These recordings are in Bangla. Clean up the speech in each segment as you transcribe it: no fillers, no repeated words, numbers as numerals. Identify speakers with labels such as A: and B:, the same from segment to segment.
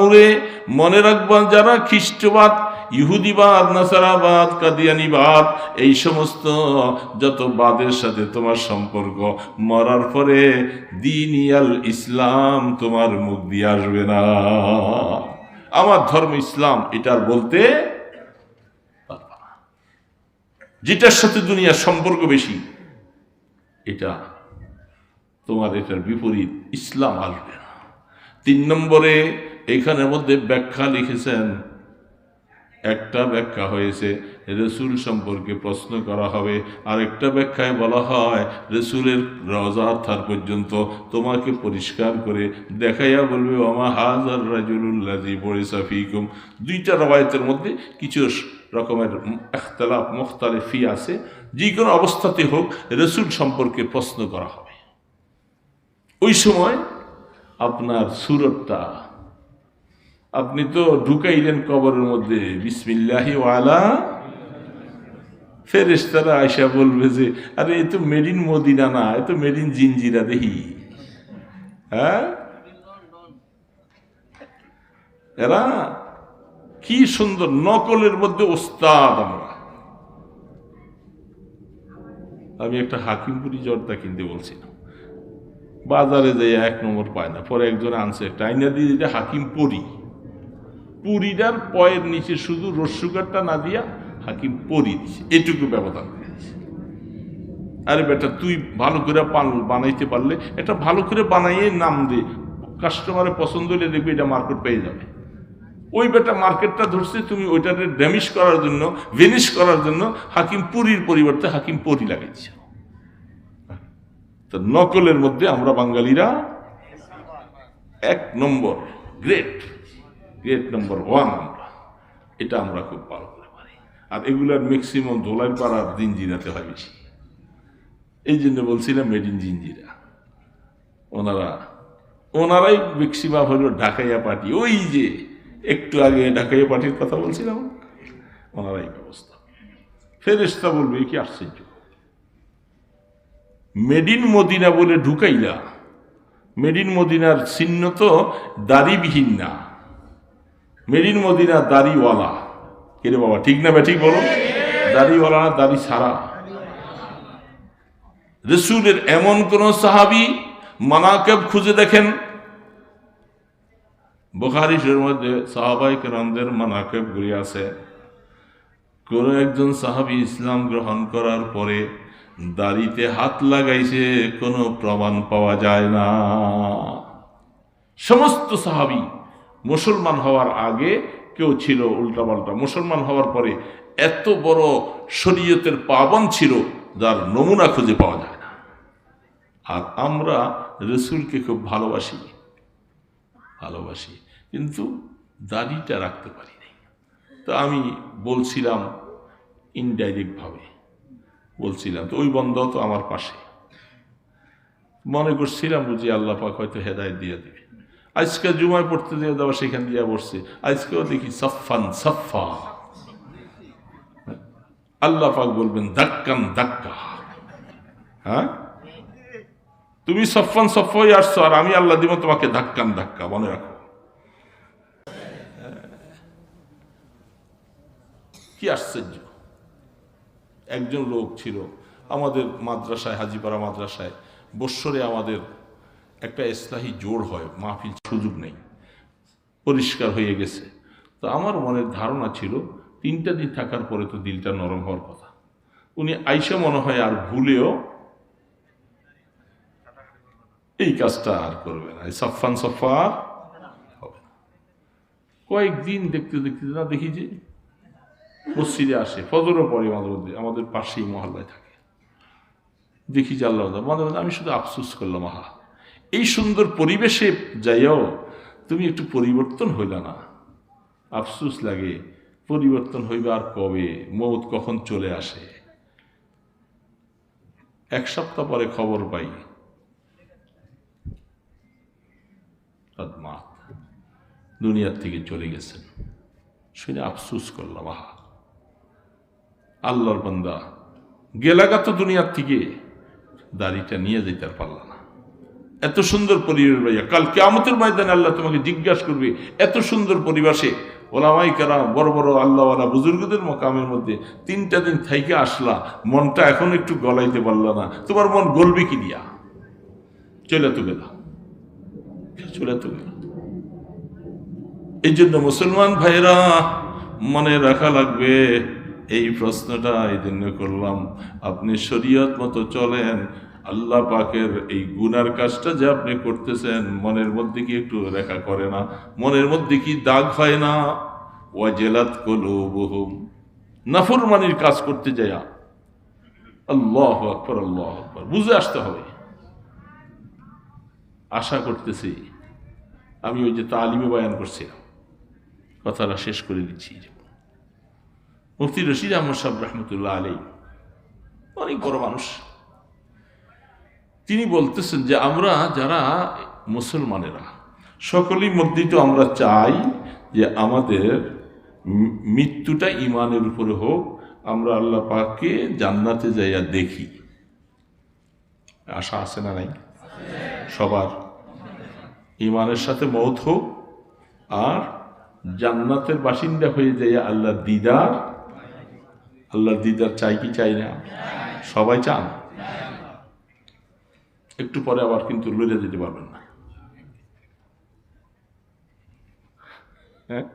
A: আহামুরে মনে রাখবা, যারা খ্রিস্টবাদ, ইহুদিবাদ, নাসারাবাদ, কাদিয়ানিবাদ, এই সমস্ত যত বাদের সাথে তোমার সম্পর্ক, মরার পরে দ্বীনিয়াল ইসলাম তোমার মুখ দিয়ে আসবে না। আমার ধর্ম ইসলাম এটার বলতে পারবা না। যেটার সাথে দুনিয়ার সম্পর্ক বেশি, এটা তোমার এটার বিপরীত, ইসলাম আসবে না। 3 নম্বরে এখানের মধ্যে ব্যাখ্যা লিখেছেন, একটা ব্যাখ্যা হয়েছে রসুল সম্পর্কে প্রশ্ন করা হবে, আর একটা ব্যাখ্যায় বলা হয় রসুলের রওজা থার পর্যন্ত তোমাকে পরিষ্কার করে দেখাইয়া বলবে ওমা হাজার রাজুলুল্লাযী বুইসা ফীকুম। 2টা রওয়ায়াতের মধ্যে কিছু রকমের ইখতিলাফ মুখতালিফি আছে। যে কোনো অবস্থাতে হোক রসুল সম্পর্কে প্রশ্ন করা হবে। ওই সময় আপনার সুরতটা আপনি তো ঢুকাইলেন কবরের মধ্যে বিসমিল্লাহি ওয়ালা, ফেরেশতারা আয়সা বলবে যে আরে এ তো মেড ইন মদিনা না, এ তো মেড ইন জিনজিরা দেখি। হ্যাঁ, এরা কি সুন্দর, নকলের মধ্যে ওস্তাদ। আমি একটা হাকিমপুরি জর্দা কিনতে বলছিলাম, বাজারে যাই 1 নম্বর পায় না, পরে একজন আনছে একটা আইনা দিয়ে, এটা হাকিম পরি, পুরিটার পয়ের নিচে শুধু রসুগারটা না দিয়া হাকিম পরি দিছে, এটুকু ব্যবধান দিয়েছে। আরে বেটা, তুই ভালো করে বানাইতে পারলে এটা ভালো করে বানাইয়ে নাম দে, কাস্টমারের পছন্দ হলে দেখবি এটা মার্কেট পেয়ে যাবে। ওই বেটা মার্কেটটা ধরছে, তুমি ওইটাকে ড্যামেজ করার জন্য, ভেনিশ করার জন্য হাকিম পুরীর পরিবর্তে হাকিম পরি লাগাইছ। তো নকলের মধ্যে আমরা বাঙালিরা 1 নম্বর, গ্রেট নম্বর 1 আমরা, এটা আমরা খুব ভালো করে পারি। আর এগুলার ম্যাক্সিমাম ধোলাই পাড়ার জিনজিরাতে হয় বেশি। এই জন্য বলছিলাম মেড ইন জিনজিরা। ওনারাই ম্যাক্সিমাম হলো ঢাকাইয়া পার্টি। ওই যে একটু আগে ঢাকাইয়া পার্টির কথা বলছিলাম, ওনারাই ব্যবস্থা। ফেরেশতা বলবে কি আশ্চর্য, মেড ইন মদিনা বলে ঢুকাইলা। মেড ইন মদিনার চিহ্ন তো দাড়িবিহীন না, মেড ইন মদিনা দাড়িওয়ালা। কিরে বাবা, ঠিক না ঠিক বলো? দাড়িওয়ালা না দাড়ি ছাড়া? রসুলের এমন কোন সাহাবী মানাকেব খুঁজে দেখেন, বুখারী শরীফের মধ্যে সাহাবায়ে কেরামদের মানাকেব গুলি আছে। কোন একজন সাহাবী ইসলাম গ্রহণ করার পরে দাড়িতে হাত লাগাইছে, কোনো প্রমাণ পাওয়া যায় না। সমস্ত সাহাবী মুসলমান হওয়ার আগে কেউ ছিল উল্টাপাল্টা, মুসলমান হওয়ার পরে এত বড় শরীয়তের পাবন্দ ছিল যার নমুনা খুঁজে পাওয়া যায় না। আর আমরা রসুলকে খুব ভালোবাসি, কিন্তু দাড়িটা রাখতে পারি নাই। তো আমি বলছিলাম ইনডাইরেক্ট ভাবে বলছিলাম, তো ওই বন্ধ তো আমার পাশে, মনে করছিলাম বুঝি আল্লাহ পাক হয়তো হেদায়েত দিয়ে দেবে। আজকে জুমায় পড়তে দিয়ে দেওয়া, সেখান দিয়ে বসছে। আজকেও দেখি সাফান সাফা, আল্লাহ পাক বলবেন ধাক্কান ধাক্কা। হ্যাঁ, তুমি সাফান সাফাই আসছো, আর আমি আল্লাহ দিব তোমাকে ধাক্কান ধাক্কা। মনে রাখো কি আশ্চর্য। একজন লোক ছিল আমাদের মাদ্রাসায়, হাজিপাড়া মাদ্রাসায়, বৎসরে আমাদের একটা ইসলাহি জোড় হয়, মাহফিল সুযোগ নেই, পরিষ্কার হয়ে গেছে। তো আমার মনের ধারণা ছিল 3টা দিন থাকার পরে তো দিলটা নরম হওয়ার কথা। উনি আইসা মনে হয় আর ভুলেও এই কাজটা আর করবে না, সাফান সাফা আর হবে না। কয়েকদিন দেখতে দেখতে না দেখি যে মসজিদে আসে, ফজরও পড়ে মাঝে মধ্যে, আমাদের পাশেই মহল্লায় থাকে। দেখি যে আল্লাহ মাঝে মাঝে আমি শুধু আফসোস করলাম, আহা, এই সুন্দর পরিবেশে যাইও তুমি একটু পরিবর্তন হইলা না। আফসোস লাগে, পরিবর্তন হইবে আর কবে, মৌত কখন চলে আসে। 1 সপ্তাহ পরে খবর পাই দুনিয়ার থেকে চলে গেছেন। শুনে আফসোস করলাম, আহা, আল্লাহর বান্দা গেলাগা তো দুনিয়ার থেকে, দাড়িটা নিয়ে যেতে পারল না। এত সুন্দর পরিবার ভাইয়া, কাল কিয়ামতের ময়দানে আল্লাহ তোমাকে জিজ্ঞাসা করবে এত সুন্দর পরিবেশে ওলামাই কেরাম বড় বড় আল্লাহওয়ালা বুজুর্গদের মকামের মধ্যে 3টা দিন থাইকে আসলা, মনটা এখন একটু গলাইতে পারলা না, তোমার মন গলবে কি দিয়া? চলে তো গেল। এই জন্য মুসলমান ভাইরা মনে রাখা লাগবে, এই প্রশ্নটা এই জন্য করলাম, আপনি শরীয়ত মতো চলেন, আল্লাহ পাকের এই গুনার কাজটা যে আপনি করতেছেন মনের মধ্যে কি একটু রেখা করে না? মনের মধ্যে কি দাগ হয় না? ওয়াজিলাত কুলুবুহুম, নাফরমানির কাজ করতে যায় আল্লাহু আকবার আল্লাহু আকবার, বুঝে আসতে হবে। আশা করতেছি আমি ওই যে তালিমে বয়ান করছিলাম, কথাটা শেষ করে দিচ্ছি। মুফতি রশিদ আহমদ সাহেব রহমতুল্লাহ আলাইহি, অনেক বড় মানুষ, তিনি বলতেছেন যে আমরা যারা মুসলমানেরা সকলেই মধ্যে তো আমরা চাই যে আমাদের মৃত্যুটা ইমানের উপরে হোক, আমরা আল্লাহ পাককে জান্নাতে যাইয়া দেখি। আশা আছে না নাই? সবার ইমানের সাথে মওত হোক আর জান্নাতের বাসিন্দা হয়ে যাইয়া আল্লাহর দিদার চাই কি চাই না? সবাই চান। একটু পরে আবার কিন্তু লড়ে যেতে পারবেন না। হ্যাঁ,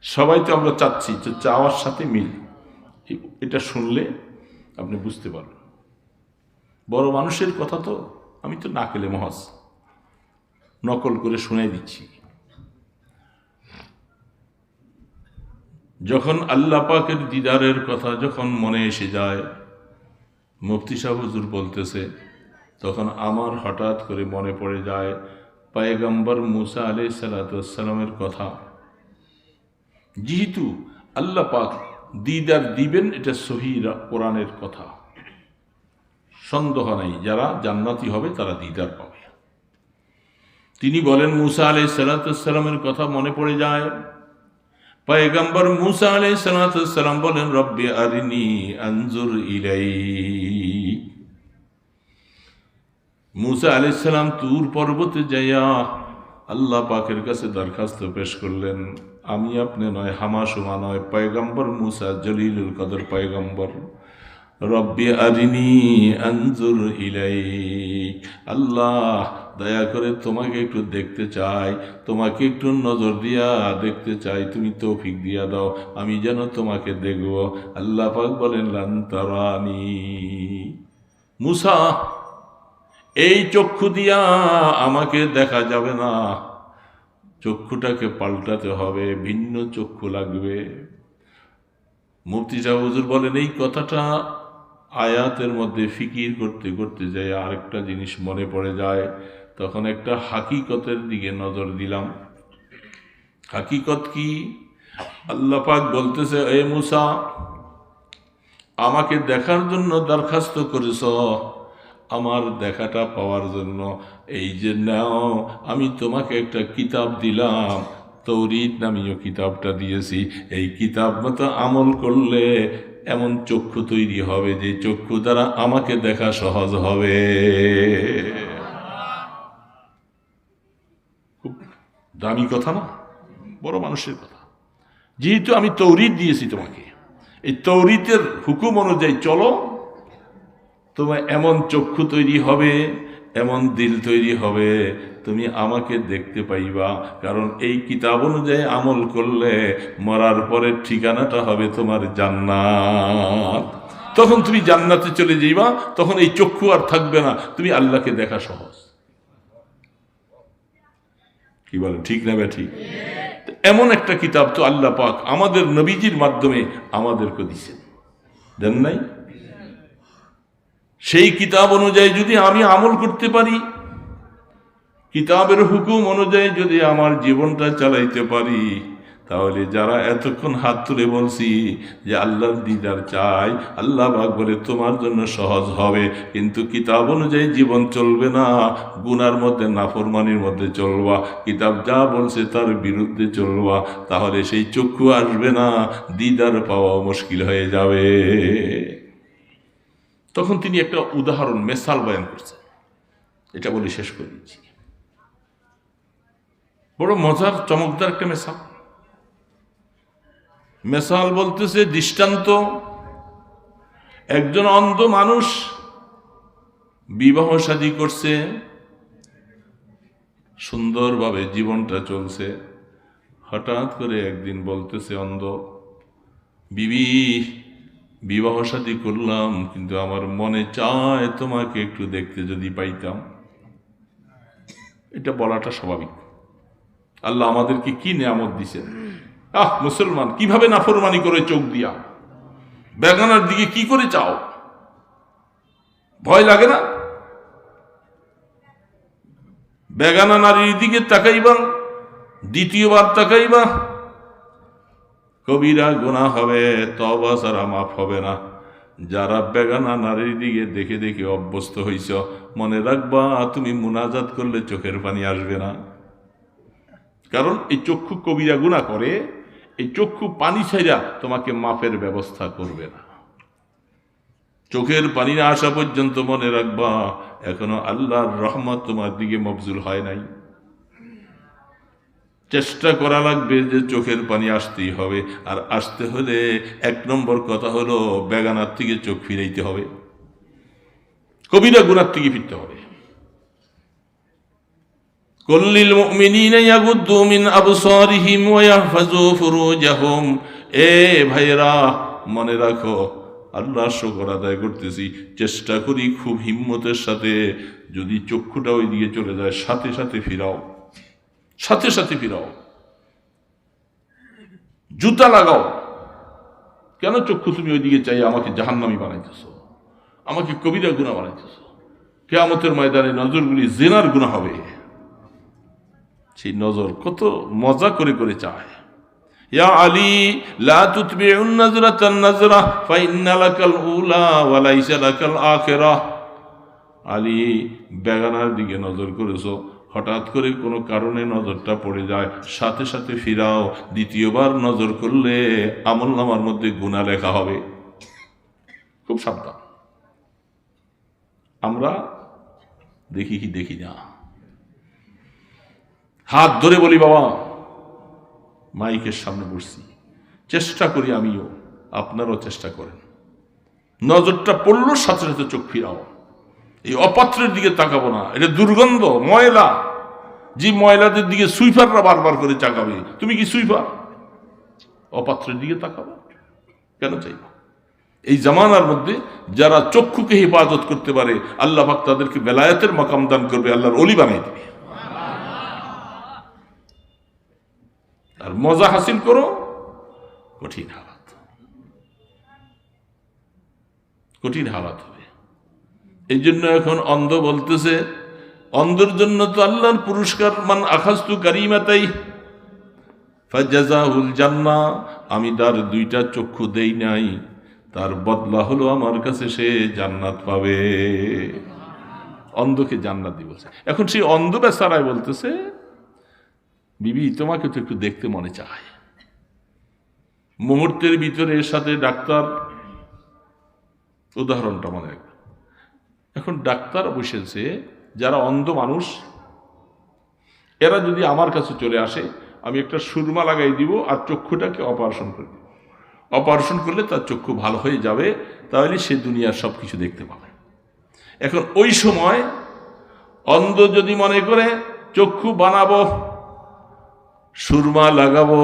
A: সবাই তো আমরা চাচ্ছি, যে চাওয়ার সাথে মিল, এটা শুনলে আপনি বুঝতে পারবেন। বড় মানুষের কথা তো আমি তো নাকেলে মহাজ নকল করে শুনাই দিচ্ছি। যখন আল্লাহ পাকের দিদারের কথা যখন মনে এসে যায়, মুফতি সাহেব হুজুর বলতেছে, তখন আমার হঠাৎ করে মনে পড়ে যায় পয়গম্বর মুসা আলাইহিস সালাতু ওয়াস সালামের কথা। যেহেতু আল্লাহ পাক দিদার দিবেন, এটা সহিহ কোরআনের কথা, সন্দেহ নাই, যারা জান্নাতি হবে তারা দিদার পাবে। তিনি বলেন, মুসা আলাইহিস সালাতু ওয়াস সালামের কথা মনে পড়ে যায়। পয়গম্বর মুসা আলাইহিস সালাতু ওয়াস সালাম বলেন, রব্বি আরিনি আনজুর ইলাইক। মুসা আলাইহিস সালাম তুর পর্বতে যাইয়া আল্লাহ পাকের কাছে দরখাস্ত পেশ করলেন, আমি আপনি নয়, হামাশুমা নয়, পয়গম্বর মুসা জলিলুল কদর পয়গম্বর, রব্বি আরিনি আনজুর ইলাইক, আল্লাহ দয়া করে তোমাকে একটু দেখতে চাই, তোমাকে একটু নজর দিয়া দেখতে চাই, তুমি তৌফিক দিয়া দাও, আমি যেন তোমাকে দেখব। আল্লাহ পাক বলেন, লান তারানি, মুসা এই চক্ষু দিয়া আমাকে দেখা যাবে না, চক্ষুটাকে পাল্টাতে হবে, ভিন্ন চক্ষু লাগবে। মুফতি সাহেব হুজুর বলেন, এই কথাটা আয়াতের মধ্যে ফিকির করতে করতে যায় আরেকটা জিনিস মনে পড়ে যায়। তখন একটা হাকিকতের দিকে নজর দিলাম। হাকিকত কি? আল্লাহ পাক বলতেছে, এ মুসা, আমাকে দেখার জন্য দরখাস্ত করেছ, আমার দেখাটা পাওয়ার জন্য এই যে নাও, আমি তোমাকে একটা কিতাব দিলাম, তৌরিত নামীয় কিতাবটা দিয়েছি, এই কিতাব মতো আমল করলে এমন চক্ষু তৈরি হবে যে চক্ষু দ্বারা আমাকে দেখা সহজ হবে। খুব দামি কথা না? বড় মানুষের কথা। যেহেতু আমি তৌরিত দিয়েছি তোমাকে, এই তৌরিতের হুকুম অনুযায়ী চলো, তোমার এমন চক্ষু তৈরি হবে, এমন দিল তৈরি হবে, তুমি আমাকে দেখতে পাইবা। কারণ এই কিতাব অনুযায়ী আমল করলে মরার পরের ঠিকানাটা হবে তোমার জান্নাত। তখন তুমি জান্নাতে চলে যাইবা, তখন এই চক্ষু আর থাকবে না, তুমি আল্লাহকে দেখা সহজ। কি বলেন, ঠিক না ঠিক? এমন একটা কিতাব তো আল্লাহ পাক আমাদের নবীজির মাধ্যমে আমাদেরকে দিয়েছেন, দেন নাই? সেই কিতাব অনুযায়ী যদি আমি আমল করতে পারি, কিতাবের হুকুম অনুযায়ী যদি আমার জীবনটা চালাইতে পারি, তাহলে যারা এতক্ষণ হাত তুলে বলছি যে আল্লাহর দিদার চাই, আল্লাহ পাক বলে তোমার জন্য সহজ হবে, কিন্তু কিতাব অনুযায়ী জীবন চলবে না, গুনার মধ্যে নাফরমানির মধ্যে চলবা, কিতাব যা বলছে তার বিরুদ্ধে চলবা, তাহলে সেই চক্ষু আসবে না, দিদার পাওয়া মুশকিল হয়ে যাবে। তখন তিনি একটা উদাহরণ মেসাল বয়ান করছেন। এটা বলে শেষ করে দিচ্ছি। বড় মজার চমকদার একটা মেসাল বলতেছে, দৃষ্টান্ত, একজন অন্ধ মানুষ বিবাহ শাদী করছে, সুন্দরভাবে জীবনটা চলছে। হঠাৎ করে একদিন বলতেছে অন্ধ, বিবি বিবাহ শাদী করলাম, কিন্তু আমার মনে চায় তোমাকে একটু দেখতে যদি পাইতাম। এটা বলাটা স্বাভাবিক। আল্লাহ আমাদেরকে কি নিয়ামত দিছেন। মুসলমান কিভাবে নাফরমানি করে চোখ দিয়া বেগানার দিকে কি করে চাও? ভয় লাগে না? বেগানা নারীর দিকে তাকাইবা, দ্বিতীয়বার তাকাইবা, কবিরা গুনাহ হবে, তওবা ছাড়া মাফ হবে না। যারা বেগানা নারীর দিকে দেখে দেখে অভ্যস্ত হইছ, মনে রাখবা তুমি মুনাজাত করলে চোখের পানি আসবে না। কারণ এই চক্ষু কবিরা গুনাহ করে, এই চক্ষু পানি ছাইরা তোমাকে মাফের ব্যবস্থা করবে না। চোখের পানি না আসা পর্যন্ত মনে রাখবা এখনো আল্লাহর রহমত তোমার দিকে মবজুল হয় নাই। চেষ্টা করা লাগবে যে চোখের পানি আসতেই হবে। আর আসতে হলে 1 নম্বর কথা হলো বেগানার থেকে চোখ ফিরাইতে হবে, কবিরা গুনার থেকে ফিরতে হবে। কুল্লিল মুমিনিনা ইয়াগুদ্দু মিন আবসারিহিম ওয়া ইয়াহফাযু ফুরুজাহুম। এ ভাইরা, মনে রাখো, আল্লাহর শুকর আদায় করতেছি, চেষ্টা করি খুব হিম্মতের সাথে, যদি চক্ষুটা ওই দিকে চলে যায় সাথে সাথে ফিরাও, সাথে সাথে ফিরাও, জুতা লাগাও। কেন চক্ষু তুমি ওই দিকে চাই আমাকে জাহান্নামী বানাইতেছ, আমাকে কবিরা গুনাহ বানাইতেছ? কিয়ামতের ময়দানে নজরগুলি জিনার গুনাহ হবে। সেই নজর কত মজা করে করে চায়। ইয়া আলী লা তুতবিউন নাজরাতান নাজরা ফাইন্না লাকাল উলা ওয়া লাইসা লাকাল আখিরাহ। আলী, বেগানার দিকে নজর করেছো, হঠাৎ করে কোনো কারণে নজরটা পড়ে যায়, সাথে সাথে ফিরাও। দ্বিতীয়বার নজর করলে আমলনামার মধ্যে গুনাহ লেখা হবে। খুব সাবধান। আমরা দেখি কি দেখি না, হাত ধরে বলি বাবা, মাইকের সামনে বসছি, চেষ্টা করি আমিও, আপনারাও চেষ্টা করেন। নজরটা পড়লো সাথে সাথে চোখ ফিরাও। এই অপাত্রের দিকে তাকাবো না, এটা দুর্গন্ধ, ময়লা। যে ময়লাদের দিকে সুইপাররা বারবার করে তাকাবে, তুমি কি সুইপার? অপাত্রের দিকে তাকাবো কেন চাইব? এই জামানার মধ্যে যারা চক্ষুকে হেফাজত করতে পারে, আল্লাহ পাক তাদেরকে বেলায়েতের মাকাম দান করবে, আল্লাহর ওলি বানাই দেবে। আর মজা হাসিল করো, কঠিন হালাত, কঠিন হালাত হবে। এই জন্য এখন অন্ধ বলতেছে, অন্ধের জন্য তো আল্লাহর পুরস্কার, মান আখাযতু কারিমাতাই ফাজাযাহুল জান্নাহ। আমি তার 2টা চক্ষু দেই নাই, তার বদলা হলো আমার কাছে সে জান্নাত পাবে। অন্ধকে জান্নাত দিব। এখন সেই অন্ধ বেচারায় বলতেছে, বিবি তোমাকে তো একটু দেখতে মনে চায়। মুহূর্তের ভিতরে এর সাথে ডাক্তার, উদাহরণটা মনে রাখবে। এখন ডাক্তার বসেছে, যারা অন্ধ মানুষ এরা যদি আমার কাছে চলে আসে, আমি একটা সুরমা লাগাই দিব আর চক্ষুটাকে অপারেশন করে দিব। অপারেশন করলে তার চক্ষু ভালো হয়ে যাবে, তাহলে সে দুনিয়ার সব কিছু দেখতে পাবে। এখন ওই সময় অন্ধ যদি মনে করে চক্ষু বানাবো, সুরমা লাগাবো,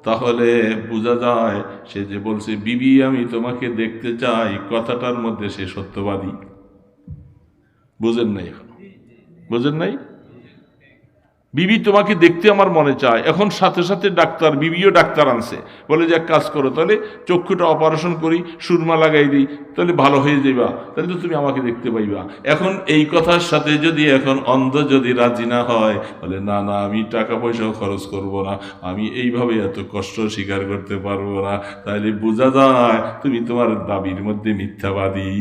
A: তাহলে বোঝা যায় সে যে বলছে বিবি আমি তোমাকে দেখতে চাই, কথাটার মধ্যে সে সত্যবাদী। বুঝেন নাই? এখন বুঝেন নাই? বিবি তোমাকে দেখতে আমার মনে চায়। এখন সাথে সাথে ডাক্তার, বিবিও ডাক্তার আনছে, বলে যে এক কাজ করো, তাহলে চক্ষুটা অপারেশন করি, সুরমা লাগাই দিই, তাহলে ভালো হয়ে যাইবা, তাহলে তো তুমি আমাকে দেখতে পাইবা। এখন এই কথার সাথে যদি এখন অন্ধ যদি রাজি না হয়, বলে না না আমি টাকা পয়সাও খরচ করব না, আমি এইভাবে এত কষ্ট স্বীকার করতে পারবো না, তাহলে বোঝা যায় তুমি তোমার দাবির মধ্যে মিথ্যাবাদী,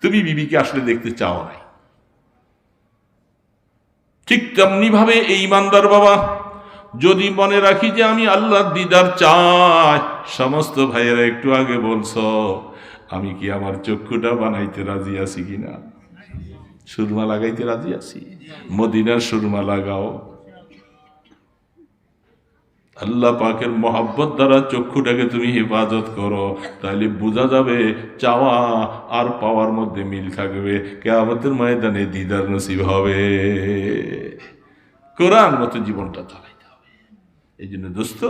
A: তুমি বিবিকে আসলে দেখতে চাও নাই। ঠিক তেমনি ভাবে এই ইমানদার বাবা যদি মনে রাখি যে আমি আল্লাহর দিদার চাই, সমস্ত ভাইয়েরা একটু আগে বলছো, আমি কি আমার চক্ষুটা বানাইতে রাজি আছি কিনা? সুরমা লাগাইতে রাজি আছি, মদিনার সুরমা লাগাও। আল্লাহ পাকের মহব্বত দ্বারা চক্ষুটাকে তুমি হেফাজত করো, তাহলে বোঝা যাবে চাওয়া আর পাওয়ার মধ্যে মিল থাকবে, কিয়ামতের ময়দানে দিদার নসিব হবে। কোরআন মতো জীবনটা চালাইতে হবে। এই জন্য দোস্ত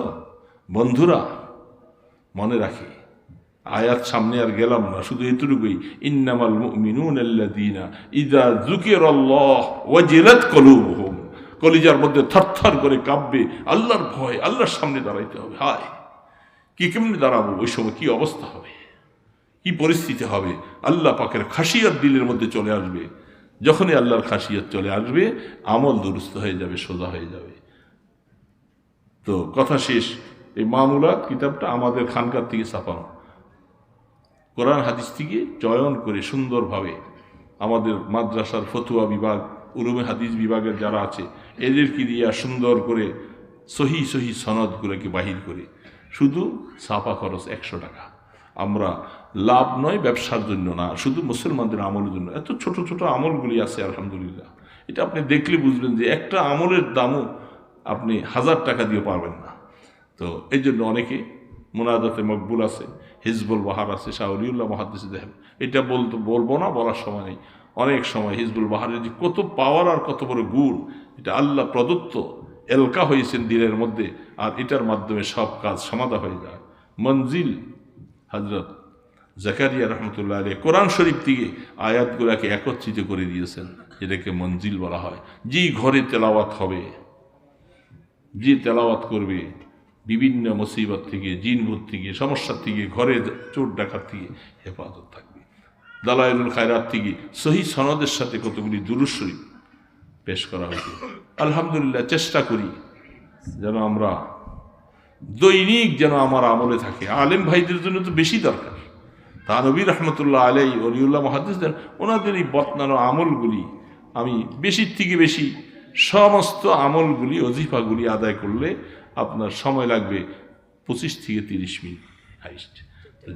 A: বন্ধুরা মনে রাখি, আয়াত সামনে আর গেলাম না, শুধু এতটুকুই, ইন্নামাল মুমিনুনা আল্লাযীনা ইযা যুকিরাল্লাহ ওয়াজিলাত কুলুবুহুম, কলিজার মধ্যে থরথর করে কাঁপবে, আল্লাহর ভয়, আল্লাহর সামনে দাঁড়াইতে হবে। হায় কি কেমনে দাঁড়াবো, ওই সময় কি অবস্থা হবে, কি পরিস্থিতি হবে। আল্লাহ পাকের খাসিয়াত দিলের মধ্যে চলে আসবে। যখনই আল্লাহর খাসিয়াত চলে আসবে, আমল দুরুস্ত হয়ে যাবে, সোজা হয়ে যাবে। তো কথা শেষ, এই মামুলাত কিতাবটা আমাদের খানকার থেকে ছাপানো, কোরআন হাদিস থেকে চয়ন করে সুন্দরভাবে আমাদের মাদ্রাসার ফতুয়া বিভাগ, উলুমে হাদিস বিভাগের যারা আছে এদেরকে দিয়া সুন্দর করে সহি সহি সনদগুলোকে বাহির করে, শুধু ছাপা খরচ 100 টাকা। আমরা লাভ নয়, ব্যবসার জন্য না, শুধু মুসলমানদের আমলের জন্য। এত ছোট ছোট আমলগুলি আছে আলহামদুলিল্লাহ, এটা আপনি দেখলে বুঝবেন যে একটা আমলের দামও আপনি 1000 টাকা দিয়ে পারবেন না। তো এই জন্য অনেকে মুনাজাতে মকবুল আছে, হিজবুল বাহার আছে, শাহ ওলিউল্লাহ মুহাদ্দিস দেখেন, এটা বলবো না, বলার সময় নেই। অনেক সময় হিজবুল বাহারের যে কত পাওয়ার আর কত বড় গুণ, এটা আল্লাহ প্রদত্ত এলকা হয়েছেন দিনের মধ্যে, আর এটার মাধ্যমে সব কাজ সমাধা হয়ে যায়। মঞ্জিল হযরত জাকারিয়া রহমতুল্লাহ আলাইহি কোরআন শরীফ থেকে আয়াতগুলাকে একত্রিত করে দিয়েছেন, এটাকে মঞ্জিল বলা হয়। যে ঘরে তেলাওয়াত হবে, যে তেলাওয়াত করবে, বিভিন্ন মুসিবত থেকে, জিনভূত থেকে, সমস্যার থেকে, ঘরে চোর ডাকাত থেকে হেফাজত থাকবে। দালাইলুল খায়রাত থেকে সহি সনদের সাথে কতগুলি দুরূদ শরীফ পেশ করা হয়েছে। আলহামদুলিল্লাহ চেষ্টা করি যেন আমরা দৈনিক যেন আমার আমলে থাকে। আলেম ভাইদের জন্য তো বেশি দরকার। তা নবী রহমতুল্লাহ আলাইহি ওলিউল্লাহ মুহাদ্দিস দেন, ওনাদের এই বতনানো আমলগুলি আমি বেশির থেকে বেশি সমস্ত আমলগুলি, ওজিফাগুলি আদায় করলে আপনার সময় লাগবে 25 থেকে 30 মিনিট হাইস্ট।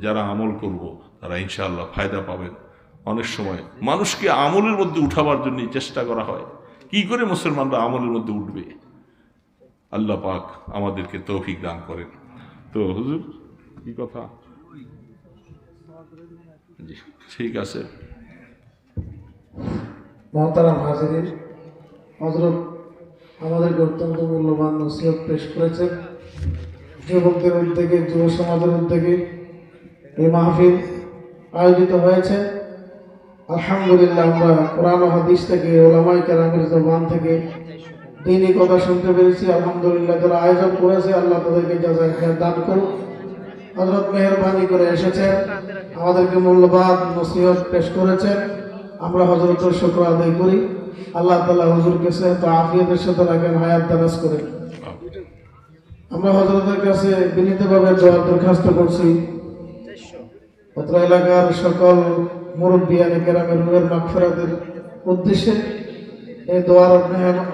A: যারা আমল করব তারা ইনশাআল্লাহ ফায়দা পাবেন। অনেক সময় মানুষকে আমলের মধ্যে উঠাবার জন্য চেষ্টা করা হয়, কি করে মুসলমানরা আমলের মধ্যে উঠবে। আল্লাহ পাক আমাদেরকে তৌফিক দান করেন। তো হুজুর কি কথা, জি ঠিক আছে।
B: মহতারাম হাজিরিন, হযরত আমাদেরকে অত্যন্ত মূল্যবান নসিহত পেশ করেছেন। যুবকদের উদ্যোগে, যুব সমাজের উদ্যোগে এই মাহফিল আয়োজিত হয়েছে। আলহামদুলিল্লাহ, আমরা কোরআন ও হাদিস থেকে, ওলামায়ে কেরামের জবান থেকে দ্বীনি কথা শুনতে পেরেছি। আলহামদুলিল্লাহ, যারা আয়োজন করেছে আল্লাহ তাদেরকে জাযায়ে খায়র দান করুন। হযরত মেহেরবানি করে এসেছেন, আমাদেরকে মূল্যবান নসিহত পেশ করেছেন। আমরা হযরতের শুকর আদায় করি। আল্লাহ তাআলা হুজুরকে সেহত আফিয়াতের সাথে রাখেন, হায়াত দারাজ করেন। আমরা হযরতের কাছে বিনীতভাবে দোয়া দরখাস্ত করছি, অত্র এলাকার সকল মুরব্বিয়ানে কেরামের রুহের মাগফিরাতের উদ্দেশ্যে এই দোয়ার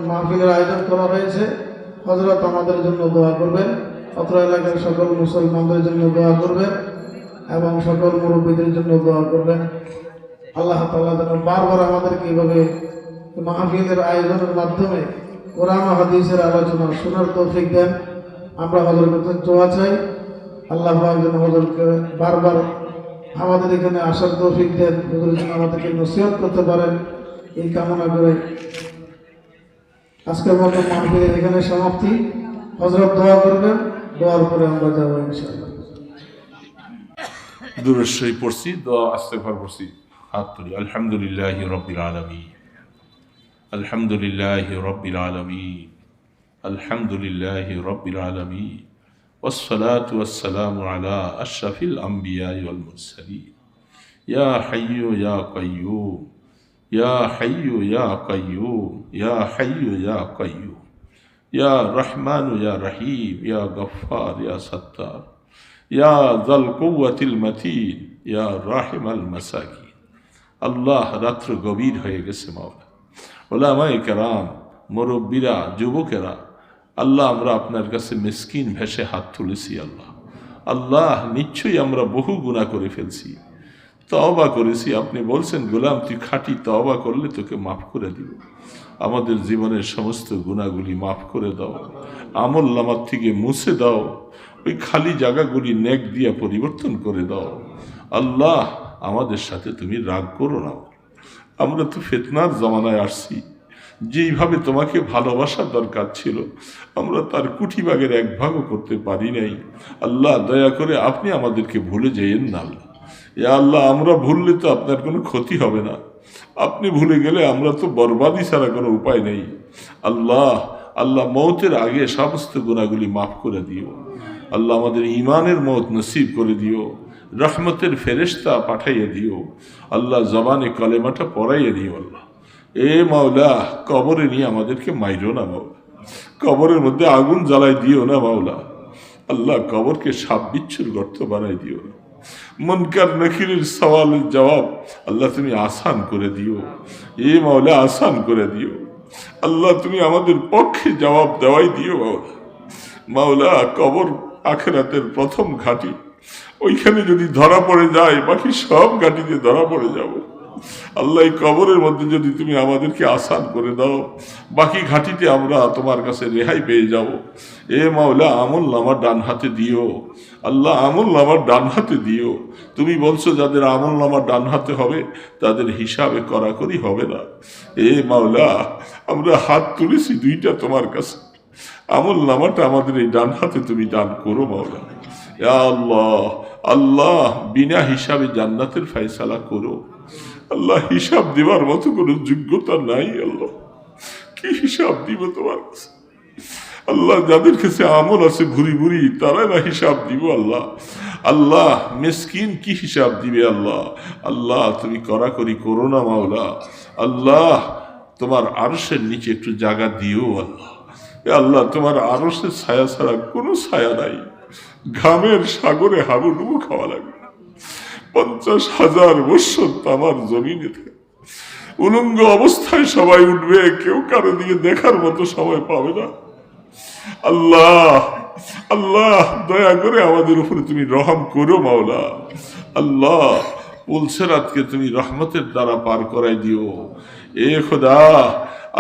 B: মাহফিলের আয়োজন করা হয়েছে। হযরত আমাদের জন্য দোয়া করবেন, অত্র এলাকার সকল মুসলমানদের জন্য দোয়া করবেন এবং সকল মুরব্বীদের জন্য দোয়া করবেন। আল্লাহ তাআলা যেন বারবার আমাদেরকে এইভাবে মাহফিলের আয়োজনের মাধ্যমে কোরআন ও হাদিসের আলোচনা শোনার তৌফিক দেন। আমরা হযরতের কাছে দোয়া চাই, আল্লাহ পাক যেন হযরতকে বারবার আমাদের এখানে আসার তৌফিক দেন, হুজুর যেন আমাদেরকে নসিহত করতে পারেন, এই কামনা করে আজকের মতো মাহফিলের এখানে সমাপ্তি। হযরত দোয়া করবেন, দোয়ার পরে আমরা যাবো ইনশাআল্লাহ।
A: দুরূদ শরীফ পড়ছি, দোয়া ইস্তেগফার পড়ছি, হাত তুলি। আলহামদুলিল্লাহি রাব্বিল আলামিন, আলহামদুলিল্লাহি রাব্বিল আলামিন, আলহামদুলিল্লাহি রাব্বিল আলামিন, والصلاة والسلام على أشرف الأنبياء والمرسلين يا حي يا قيوم يا حي يا قيوم يا حي يا قيوم يا رحمن يا رحيم يا غفار يا ستار يا ذا القوة المتين يا راحم المساكين। আল্লাহ, রাত্র গভীর হয়ে গেছে মাওলা, ওলামায়ে কেরাম, মুরব্বীরা, যুবকেরা, আল্লাহ আমরা আপনার কাছে মিসকিন ভেসে হাত তুলেছি। আল্লাহ, আল্লাহ নিশ্চয়ই আমরা বহু গুনাহ করে ফেলছি। তওবা করেছি, আপনি বলছেন গোলাম তুই খাঁটি তওবা করলে তোকে মাফ করে দিব। আমাদের জীবনের সমস্ত গুনাহগুলি মাফ করে দাও, আমল নামার থেকে মুছে দাও, ওই খালি জায়গাগুলি নেক দিয়া পরিবর্তন করে দাও। আল্লাহ, আমাদের সাথে তুমি রাগ করো না। আমরা তো ফিতনার জমানায় আসছি, যেইভাবে তোমাকে ভালোবাসার দরকার ছিল আমরা তার কোটি ভাগের এক ভাগও করতে পারি নাই। আল্লাহ, দয়া করে আপনি আমাদেরকে ভুলে যেয়েন না। ইয়া আল্লাহ, আমরা ভুললে তো আপনার কোনো ক্ষতি হবে না, আপনি ভুলে গেলে আমরা তো বরবাদি ছাড়া কোনো উপায় নেই। আল্লাহ, আল্লাহ মৌতের আগে সমস্ত গুনাহগুলি মাফ করে দিও। আল্লাহ, আমাদের ঈমানের মৌত নসিব করে দিও, রহমতের ফেরেশতা পাঠাইয়া দিও। আল্লাহ, জবানে কলেমাটা পড়াইয়া দিও। আল্লাহ, এ মাওলা, কবরে নিয়ে আমাদেরকে মাইরো না মাওলা, কবরের মধ্যে আগুন জ্বালাই দিও না মাওলা। আল্লাহ, কবরকে সাপ বিচ্ছুর গর্ত বানাই দিও না। মুনকার নাকিরের সওয়ালের জবাব আল্লাহ তুমি আসান করে দিও, এ মাওলা আসান করে দিও। আল্লাহ, তুমি আমাদের পক্ষে জবাব দেওয়াই দিও মাওলা। মাওলা, কবর আখিরাতের প্রথম ঘাঁটি, ওইখানে যদি ধরা পড়ে যায় বাকি সব ঘাঁটিতে ধরা পড়ে যাব। আল্লাহ, এই কবরের মধ্যে যদি তুমি আমাদেরকে আসান করে দাও বাকি ঘাঁটিতে আমরা তোমার কাছে রেহাই পেয়ে যাব। এ মাওলা, আমল নামার ডান হাতে দিও। আল্লাহ, আমল নামার ডান হাতে দিও। তুমি বলছো যাদের আমল নামার ডান হাতে হবে তাদের হিসাবে কড়াকড়ি হবে না। এ মাওলা, আমরা হাত তুলেছি দুইটা তোমার কাছে, আমল নামাটা আমাদের এই ডান হাতে তুমি দান করো মাওলা। ইয়া আল্লাহ, আল্লাহ বিনা হিসাবে জান্নাতের ফয়সালা করো। আল্লাহ, হিসাব দেবার মতো কোনো যোগ্যতা নাই। আল্লাহ, কি হিসাব দিব তোমার কাছে? আল্লাহ, যাদের কাছে আমল আছে ভুরি ভুরি তারা না হিসাব দিব। আল্লাহ, আল্লাহ মিসকিন কি হিসাব দিবে? আল্লাহ, আল্লাহ তুমি কড়াকড়ি করো না মাওলা। আল্লাহ, তোমার আরশের নিচে একটু জায়গা দিও। আল্লাহ, আল্লাহ তোমার আরশের ছায়া ছাড়া কোনো ছায়া নাই, ঘামের সাগরে হাবুডুবু খাওয়া লাগবে। 50,000 বৎসর তামার জমিনে উলঙ্গ অবস্থায় সবাই উঠবে, কেউ কারো দিকে দেখার মতো সময় পাবে না। আল্লাহ, আল্লাহ দয়া করে আমাদের উপরে তুমি রহম করো মাওলা। আল্লাহ, পুলসেরাতকে তুমি রহমতের দ্বারা পার করাই দিও। এ খোদা,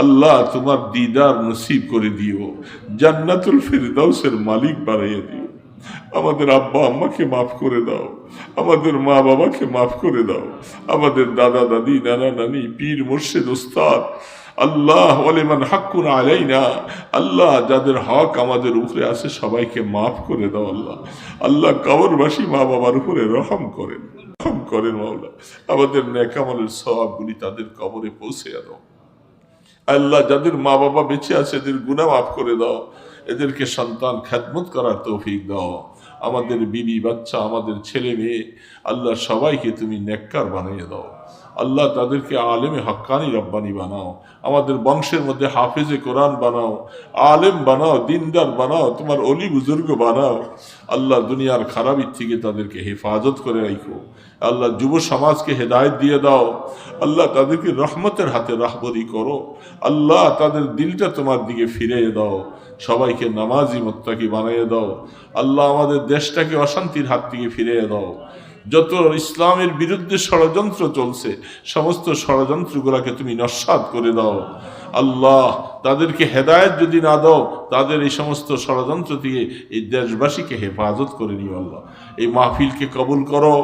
A: আল্লাহ তোমার দিদার নসিব করে দিও, জান্নাতুল ফিরদাউসের মালিক বানাইয়া দিও। আমাদের আব্বা আম্মাকে মাফ করে দাও, আমাদের মা বাবাকে মাফ করে দাও, আমাদের দাদা দাদি নানা নানি পীর মুর্শিদ উস্তাদ আল্লাহ ওয়ালিমান হাক্কুন আলাইনা, আল্লাহ যাদের হক আমাদের উপরে আছে সবাইকে মাফ করে দাও। আল্লাহ, আল্লাহ কবরবাসী মা বাবার উপরে রহম করেন, রহম করেন মাওলা। আমাদের নেক আমলের সওয়াবগুলি তাদের কবরে পৌঁছে দাও। আল্লাহ, যাদের মা বাবা বেঁচে আছে এদের গুনাহ মাফ করে দাও, এদেরকে সন্তান খেদমত করার তৌফিক দাও। আমাদের বিবি বাচ্চা, আমাদের ছেলে মেয়ে, আল্লাহ সবাইকে তুমি নেককার বানিয়ে দাও। আল্লাহ, তাদেরকে আলেমে হক্কানি রব্বানি বানাও, আমাদের বংশের মধ্যে হাফেজে কোরআন বানাও, আলেম বানাও, দিনদার বানাও, তোমার অলি বুজুর্গ বানাও। আল্লাহ, দুনিয়ার খারাপের থেকে তাদেরকে হেফাজত করে রাখো। আল্লাহ, যুব সমাজকে হেদায়েত দিয়ে দাও। আল্লাহ, তাদেরকে রহমতের হাতে রাহবরি করো। আল্লাহ, তাদের দিলটা তোমার দিকে ফিরিয়ে দাও, সবাইকে নামাজি মুত্তাকি বানিয়ে দাও। আল্লাহ, আমাদের দেশটাকে অশান্তির হাত থেকে ফিরিয়ে দাও। যত ইসলামের বিরুদ্ধে ষড়যন্ত্র চলছে সমস্ত ষড়যন্ত্রগুলোকে তুমি নস্যাৎ করে দাও। আল্লাহ, তাদেরকে হেদায়েত যদি না দাও তাদের এই সমস্ত ষড়যন্ত্র থেকে এই দেশবাসীকে হেফাজত করে নিও। আল্লাহ, এই মাহফিলকে কবুল করো।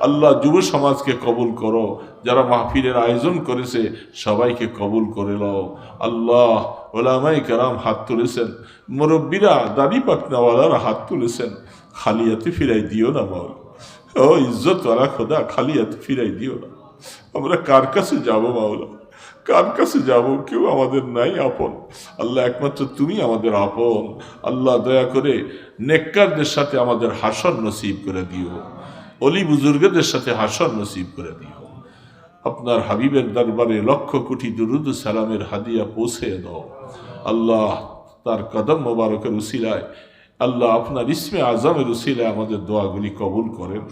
A: আল্লাহ, যুব সমাজকে কবুল করো, যারা মাহফিলের আয়োজন করেছে সবাইকে কবুল করে নাও। আল্লাহ, ওলামায়ে কেরাম হাত তুলেছেন, মুরব্বীরা দাড়ি পাকনাওয়ালারা হাত তুলেছেন, খালি হাতে ফিরাই দিও না মাওলা। ও ইজ্জত ওয়ালা খোদা, খালি হাতে ফিরাই দিও না। আমরা কার কাছে যাব মাওলা, কার কাছে যাব? কেউ আমাদের নাই আপন। আল্লাহ, একমাত্র তুমি আমাদের আপন। আল্লাহ, দয়া করে নেককারদের সাথে আমাদের হাসর নসিব করে দিও, অলি বুজুর্গদের সাথে হাসর নসিব করে দিও। আপনার হাবিবের দরবারে লক্ষ কোটি দুরুদ সালামের হাদিয়া পৌঁছে দাও। আল্লাহ, তার কদম মোবারকের উসিলায়, আল্লাহ আপনার ইসমে আজমের উসিলায় আমাদের দোয়াগুলি কবুল করেন।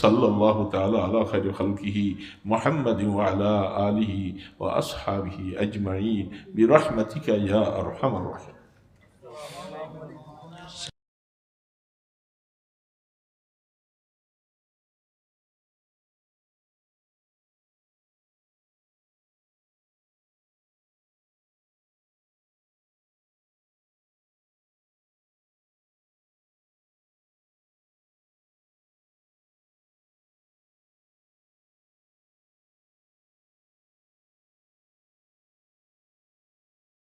A: সাল্লাল্লাহু তাআলা আলা খায়রি খালকিহি মুহাম্মাদিন ওয়া আলা আলিহি ওয়া আসহাবিহি আজমাইন বিরহমাতিকা ইয়া আরহামার রাহিম।